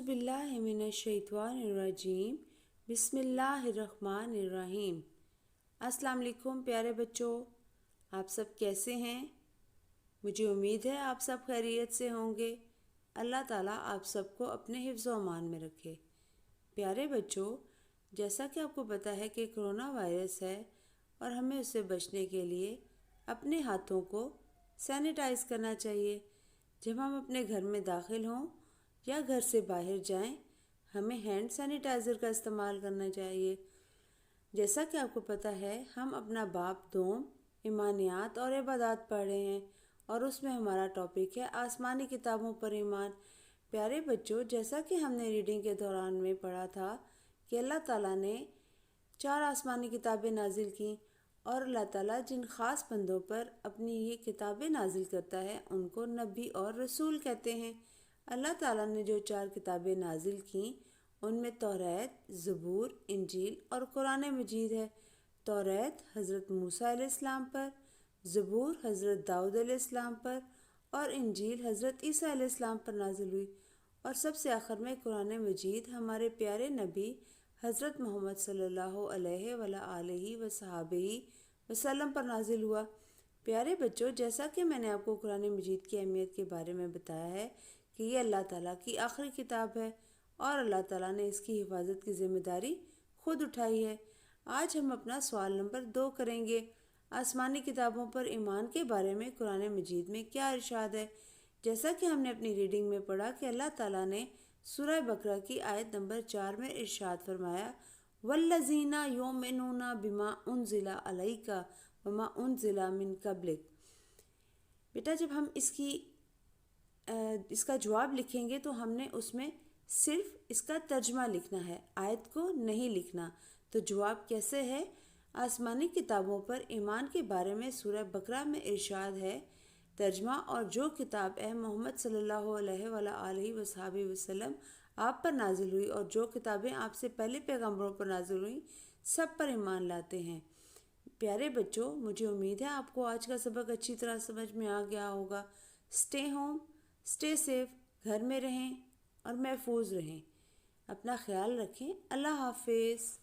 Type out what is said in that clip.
बिल्लाहि मिनश्शैतानिर्रजीम बिस्मिल्लाहिर्रहमानिर्रहीम। अस्सलाम वालेकुम प्यारे बच्चों, आप सब कैसे हैं? मुझे उम्मीद है आप सब खैरियत से होंगे। अल्लाह ताला आप सबको अपने हिफ्ज़ व अमान में रखे। प्यारे बच्चों, जैसा कि आपको पता है कि कोरोना वायरस है और हमें उससे बचने के लिए अपने हाथों को सैनिटाइज़ करना चाहिए। जब हम अपने घर में दाखिल हों या घर से बाहर जाएं, हमें हैंड सैनिटाइज़र का इस्तेमाल करना चाहिए। जैसा कि आपको पता है, हम अपना बाब दोम ईमानियात और इबादत पढ़ रहे हैं और उसमें हमारा टॉपिक है आसमानी किताबों पर ईमान। प्यारे बच्चों, जैसा कि हमने रीडिंग के दौरान में पढ़ा था कि अल्लाह ताला ने 4 आसमानी किताबें नाजिल की और अल्लाह ताला जिन ख़ास बंदों पर अपनी ये किताबें नाजिल करता है उनको नबी और रसूल कहते हैं। अल्लाह ताला ने जो 4 किताबें नाजिल की उनमें तौरात, ज़बूर, इंजील और कुरान मजीद है। तौरात हज़रत मूसा अलैहिस्सलाम पर, ज़बूर हज़रत दाऊद अलैहिस्सलाम पर और इंजील हज़रत ईसा अलैहिस्सलाम पर नाजिल हुई और सबसे आखिर में कुरान मजीद हमारे प्यारे नबी हज़रत मोहम्मद सल्लल्लाहु अलैहि वसल्लम पर नाजिल हुआ। प्यारे बच्चों, जैसा कि मैंने आपको कुरान मजीद की अहमियत के बारे में बताया है कि ये अल्लाह ताला की आखिरी किताब है और अल्लाह ताला ने इसकी हिफाजत की ज़िम्मेदारी खुद उठाई है। आज हम अपना सवाल नंबर 2 करेंगे। आसमानी किताबों पर ईमान के बारे में कुरान मजीद में क्या इरशाद है? जैसा कि हमने अपनी रीडिंग में पढ़ा कि अल्लाह ताला ने सूरह बकरा की आयत नंबर 4 में इरशाद फरमाया, वल्लज़ीना युमिनूना बिमा उनज़िला अलैका वमा उनज़िला मिन क़ब्लिक। बेटा, जब हम इसका जवाब लिखेंगे तो हमने उसमें सिर्फ इसका तर्जमा लिखना है, आयत को नहीं लिखना। तो जवाब कैसे है? आसमानी किताबों पर ईमान के बारे में सूरह बकरा में इरशाद है, तर्जमा, और जो किताब ए मोहम्मद सल्लल्लाहु अलैहि वसल्लम आप पर नाजिल हुई और जो किताबें आपसे पहले पैगंबरों पर नाजिल हुई, सब पर ईमान लाते हैं। प्यारे बच्चों, मुझे उम्मीद है आपको आज का सबक अच्छी तरह समझ में आ गया होगा। स्टे होम, स्टे सेफ, घर में रहें और महफूज रहें। अपना ख्याल रखें। अल्लाह हाफिज़।